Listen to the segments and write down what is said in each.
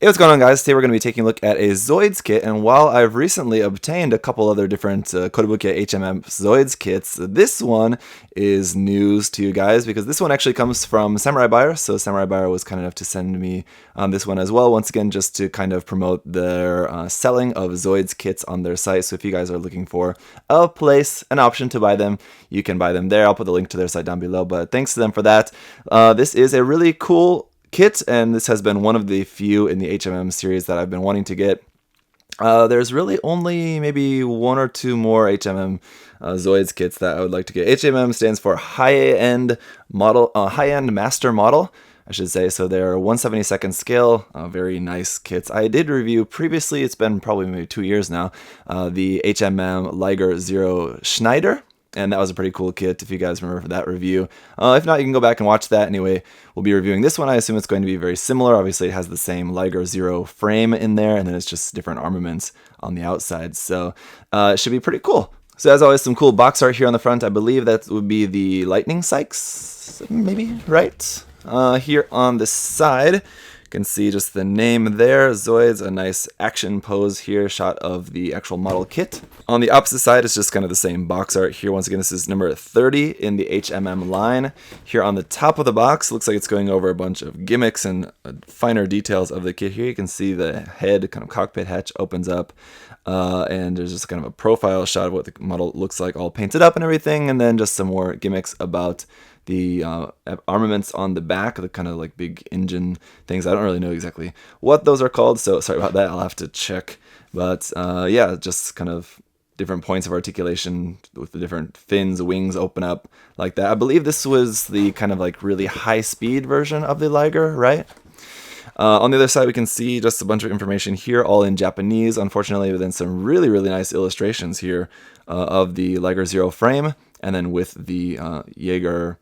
Hey, what's going on, guys? Today we're going to be taking a look at a Zoids kit, and while I've recently obtained a couple other different Kotobukiya HMM Zoids kits, this one is news to you guys because this one actually comes from Samurai Buyer. So Samurai Buyer was kind enough to send me this one as well, once again just to kind of promote their selling of Zoids kits on their site. So if you guys are looking for a place, an option to buy them, you can buy them there. I'll put the link to their site down below, but thanks to them for that. This is a really cool kit, and this has been one of the few in the HMM series that I've been wanting to get. There's really only maybe one or two more HMM Zoids kits that I would like to get. HMM stands for high-end model, high-end master model, I should say. So they're 1/72 scale, very nice kits. I did review previously, it's been probably maybe 2 years now, the HMM Liger Zero Jager. And that was a pretty cool kit, if you guys remember that review. If not, you can go back and watch that. Anyway, we'll be reviewing this one. I assume it's going to be very similar. Obviously, it has the same Liger Zero frame in there, and then it's just different armaments on the outside. So it should be pretty cool. So as always, some cool box art here on the front. I believe that would be the lightning sights, maybe, right? Here on the side, you can see just the name there, Zoids, a nice action pose here, shot of the actual model kit. On the opposite side, it's just kind of the same box art here. Once again, this is number 30 in the HMM line. Here on the top of the box, looks like it's going over a bunch of gimmicks and finer details of the kit. Here you can see the head, kind of cockpit hatch opens up, and there's just kind of a profile shot of what the model looks like, all painted up and everything, and then just some more gimmicks about the armaments on the back, the kind of like big engine things. I don't really know exactly what those are called, so sorry about that, I'll have to check. But yeah, just kind of different points of articulation with the different fins, wings open up like that. I believe this was the kind of like really high speed version of the Liger, right? On the other side, we can see just a bunch of information here, all in Japanese, unfortunately, but then some really, really nice illustrations here of the Liger Zero frame, and then with the Jaeger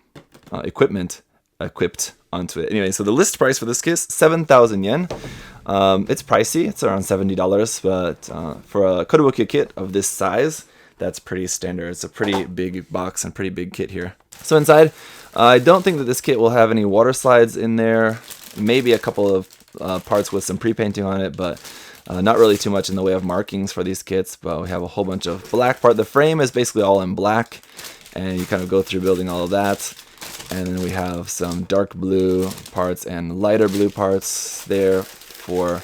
equipment equipped onto it. Anyway, so the list price for this kit is 7,000 yen. It's pricey, it's around $70, but for a Kotobukiya kit of this size, that's pretty standard. It's a pretty big box and pretty big kit here. So inside, I don't think that this kit will have any water slides in there. Maybe a couple of parts with some pre-painting on it, but not really too much in the way of markings for these kits. But we have a whole bunch of black part. The frame is basically all in black, and you kind of go through building all of that. And then we have some dark blue parts and lighter blue parts there for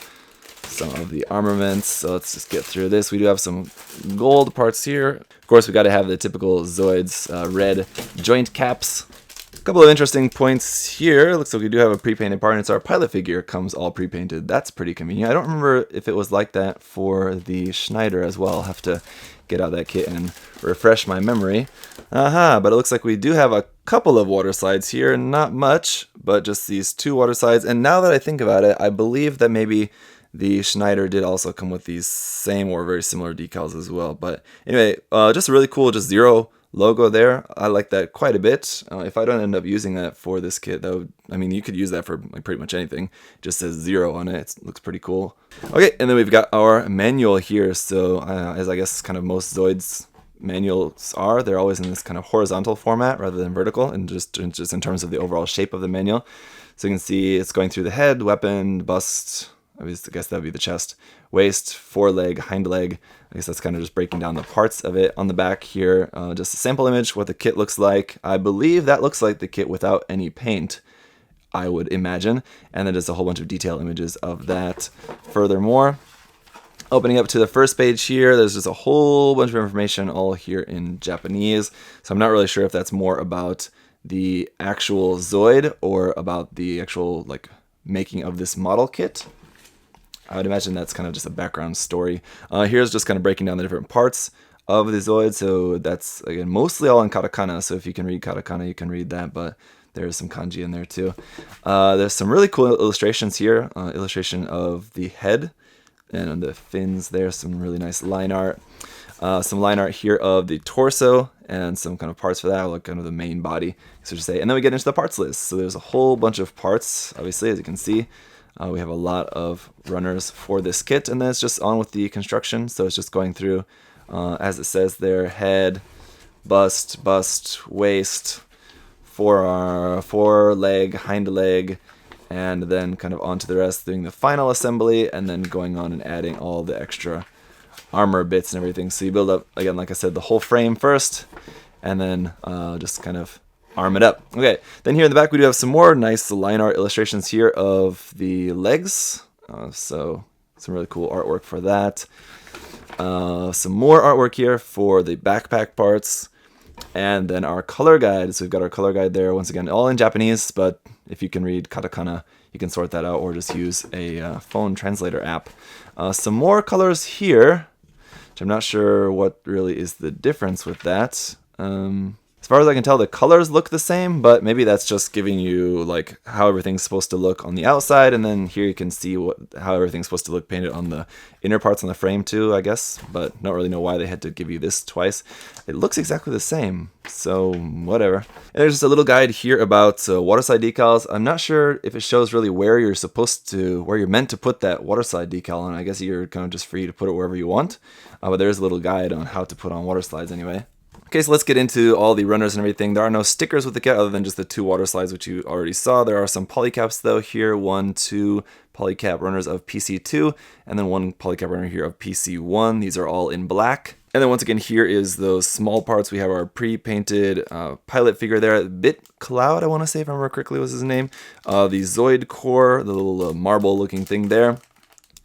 some of the armaments. So let's just get through this. We do have some gold parts here. Of course, we got to have the typical Zoids red joint caps. A couple of interesting points here. Looks like we do have a pre-painted part, and it's our pilot figure. Comes all pre-painted. That's pretty convenient. I don't remember if it was like that for the Schneider as well. I'll have to get out that kit and refresh my memory. But it looks like we do have a couple of water slides here. Not much, but just these two water slides. And now that I think about it, I believe that maybe the Schneider did also come with these same or very similar decals as well. But anyway, just really cool, just Zero logo there. I like that quite a bit. If I don't end up using that for this kit, that would, I mean, you could use that for like pretty much anything. It just says Zero on it. It looks pretty cool. Okay, and then we've got our manual here. So as I guess kind of most Zoids manuals are, they're always in this kind of horizontal format rather than vertical, and just in terms of the overall shape of the manual. So you can see it's going through the head, weapon, bust, I guess that would be the chest, waist, foreleg, hind leg. I guess that's kind of just breaking down the parts of it. On the back here, just a sample image, what the kit looks like. I believe that looks like the kit without any paint, I would imagine. And then just a whole bunch of detail images of that. Furthermore, opening up to the first page here, there's just a whole bunch of information all here in Japanese. So I'm not really sure if that's more about the actual Zoid or about the actual like making of this model kit. I would imagine that's kind of just a background story. Here's just kind of breaking down the different parts of the Zoid. So that's, again, mostly all in katakana. So if you can read katakana, you can read that, but there's some kanji in there too. There's some really cool illustrations here. Illustration of the head and on the fins there, some really nice line art. Some line art here of the torso and some kind of parts for that, like kind of the main body, so to say. And then we get into the parts list. So there's a whole bunch of parts, obviously, as you can see. We have a lot of runners for this kit, and then it's just on with the construction. So it's just going through, as it says there, head, bust, waist, forearm, foreleg, hind leg, and then kind of onto the rest, doing the final assembly, and then going on and adding all the extra armor bits and everything. So you build up, again, like I said, the whole frame first, and then just kind of arm it up. Okay, then here in the back we do have some more nice line art illustrations here of the legs. So some really cool artwork for that. Some more artwork here for the backpack parts. And then our color guide. So we've got our color guide there, once again, all in Japanese, but if you can read katakana, you can sort that out or just use a phone translator app. Some more colors here, which I'm not sure what really is the difference with that. As far as I can tell, the colors look the same, but maybe that's just giving you like how everything's supposed to look on the outside, and then here you can see how everything's supposed to look painted on the inner parts on the frame too, I guess, but don't really know why they had to give you this twice. It looks exactly the same, so whatever. And there's just a little guide here about waterside decals. I'm not sure if it shows really where you're meant to put that waterside decal on. I guess you're kind of just free to put it wherever you want, but there's a little guide on how to put on water slides anyway. Okay, so let's get into all the runners and everything. There are no stickers with the kit other than just the 2 water slides, which you already saw. There are some polycaps though here, 1, 2 polycap runners of PC2, and then 1 polycap runner here of PC1. These are all in black. And then once again, here is those small parts. We have our pre-painted pilot figure there. Bit Cloud, I want to say, if I remember correctly, was his name. The Zoid core, the little marble-looking thing there.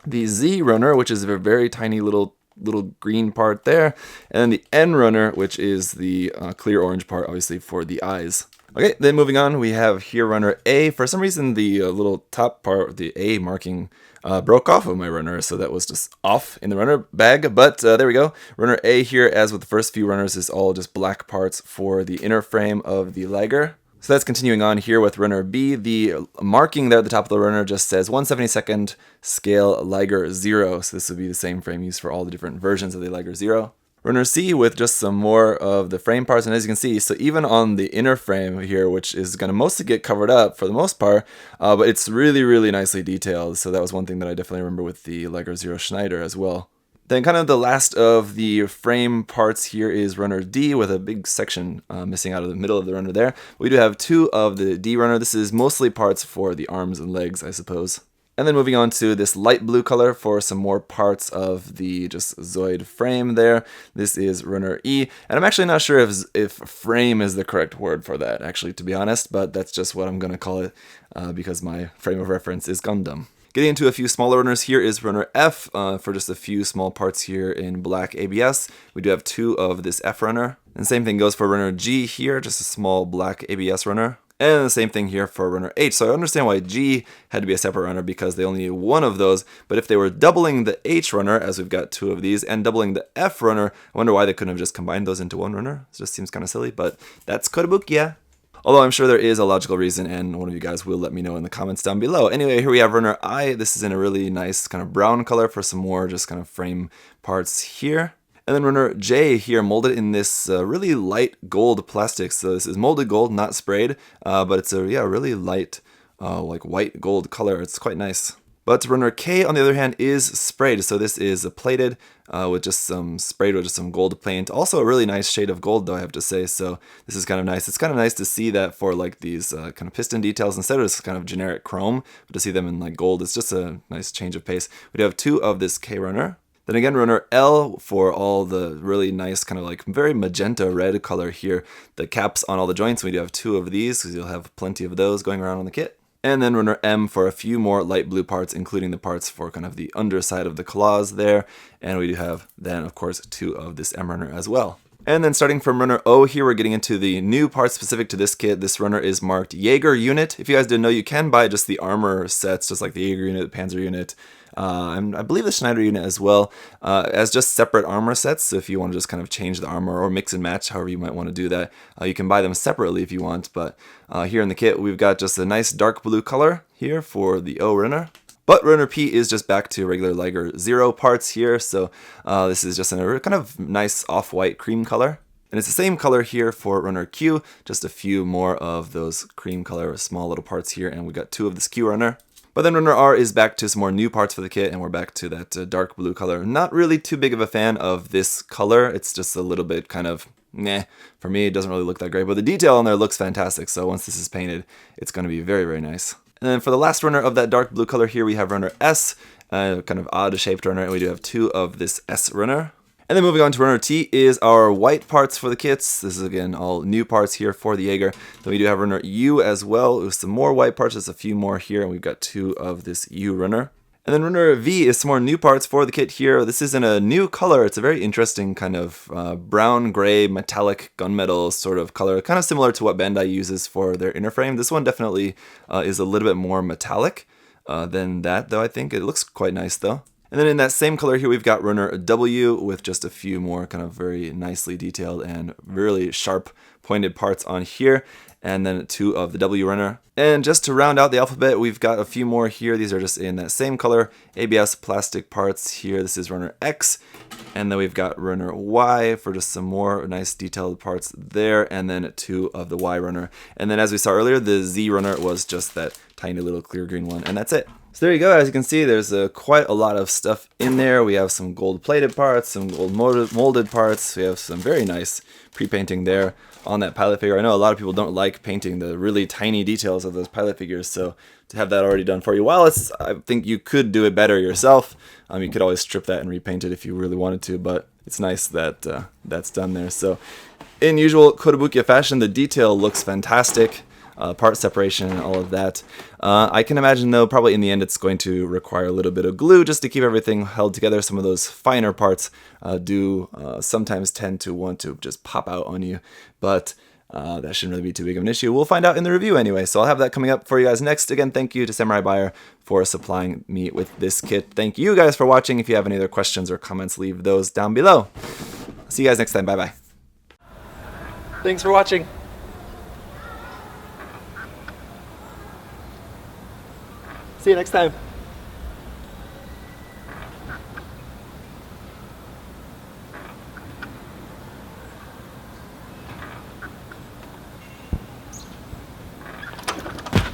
The Z runner, which is a very tiny little green part there, and then the N runner, which is the clear orange part, obviously for the eyes. Okay, then moving on, we have here runner A. For some reason, the little top part, the A marking, broke off of my runner, so that was just off in the runner bag, but there we go. Runner A here, as with the first few runners, is all just black parts for the inner frame of the Liger. So that's continuing on here with runner B. The marking there at the top of the runner just says 1/72 scale Liger Zero. So this would be the same frame used for all the different versions of the Liger Zero. Runner C with just some more of the frame parts, and as you can see, so even on the inner frame here, which is going to mostly get covered up for the most part, but it's really nicely detailed. So that was one thing that I definitely remember with the Liger Zero Schneider as well. Then kind of the last of the frame parts here is runner D with a big section missing out of the middle of the runner there. We do have 2 of the D runner. This is mostly parts for the arms and legs, I suppose. And then moving on to this light blue color for some more parts of the just Zoid frame there. This is runner E. And I'm actually not sure if frame is the correct word for that, actually, to be honest, but that's just what I'm going to call it because my frame of reference is Gundam. Getting into a few smaller runners, here is runner F for just a few small parts here in black ABS. We do have 2 of this F runner. And same thing goes for runner G here, just a small black ABS runner. And the same thing here for runner H. So I understand why G had to be a separate runner because they only need 1 of those. But if they were doubling the H runner, as we've got 2 of these, and doubling the F runner, I wonder why they couldn't have just combined those into 1 runner. It just seems kind of silly, but that's Kotobukiya. Although I'm sure there is a logical reason, and one of you guys will let me know in the comments down below. Anyway, here we have runner I. This is in a really nice kind of brown color for some more just kind of frame parts here. And then runner J here, molded in this really light gold plastic. So this is molded gold, not sprayed, but it's a really light like white gold color. It's quite nice. But runner K, on the other hand, is sprayed. So this is plated with just some gold paint. Also a really nice shade of gold, though, I have to say. So this is kind of nice. It's kind of nice to see that for like these kind of piston details instead of just kind of generic chrome, but to see them in like gold. It's just a nice change of pace. We do have 2 of this K runner. Then again, runner L for all the really nice kind of like very magenta red color here. The caps on all the joints. We do have 2 of these because you'll have plenty of those going around on the kit. And then runner M for a few more light blue parts, including the parts for kind of the underside of the claws there. And we do have then, of course, 2 of this M runner as well. And then starting from runner O here, we're getting into the new parts specific to this kit. This runner is marked Jaeger unit. If you guys didn't know, you can buy just the armor sets, just like the Jaeger unit, the Panzer unit, and I believe the Schneider unit as well, as just separate armor sets. So if you want to just kind of change the armor or mix and match, however you might want to do that, you can buy them separately if you want. But here in the kit, we've got just a nice dark blue color here for the O runner. But runner P is just back to regular Liger Zero parts here, so this is just in a kind of nice off-white cream color. And it's the same color here for runner Q, just a few more of those cream color small little parts here, and we got 2 of this Q runner. But then runner R is back to some more new parts for the kit, and we're back to that dark blue color. Not really too big of a fan of this color, it's just a little bit kind of meh. For me, it doesn't really look that great, but the detail on there looks fantastic, so once this is painted, it's going to be very nice. And then for the last runner of that dark blue color here, we have runner S, kind of odd shaped runner, and we do have 2 of this S runner. And then moving on to runner T is our white parts for the kits. This is again all new parts here for the Jaeger. Then we do have runner U as well with some more white parts. There's a few more here, and we've got 2 of this U runner. And then runner V is some more new parts for the kit here. This is in a new color. It's a very interesting kind of brown, gray, metallic gunmetal sort of color, kind of similar to what Bandai uses for their inner frame. This one definitely is a little bit more metallic than that, though. I think it looks quite nice, though. And then in that same color here, we've got runner W with just a few more kind of very nicely detailed and really sharp pointed parts on here. And then 2 of the W runner. And just to round out the alphabet, we've got a few more here. These are just in that same color. ABS plastic parts here. This is runner X. And then we've got runner Y for just some more nice detailed parts there. And then 2 of the Y runner. And then as we saw earlier, the Z runner was just that tiny little clear green one. And that's it. So there you go. As you can see, there's quite a lot of stuff in there. We have some gold plated parts, some gold molded parts. We have some very nice pre-painting there on that pilot figure. I know a lot of people don't like painting the really tiny details of those pilot figures, so to have that already done for you, while I think you could do it better yourself. You could always strip that and repaint it if you really wanted to, but it's nice that that's done there. So in usual Kotobukiya fashion, the detail looks fantastic. Part separation and all of that. I can imagine, though, probably in the end it's going to require a little bit of glue just to keep everything held together. Some of those finer parts do sometimes tend to want to just pop out on you, but that shouldn't really be too big of an issue. We'll find out in the review anyway, so I'll have that coming up for you guys next. Again, thank you to Samurai Buyer for supplying me with this kit. Thank you guys for watching. If you have any other questions or comments, leave those down below. See you guys next time. Bye-bye. Thanks for watching. See you next time.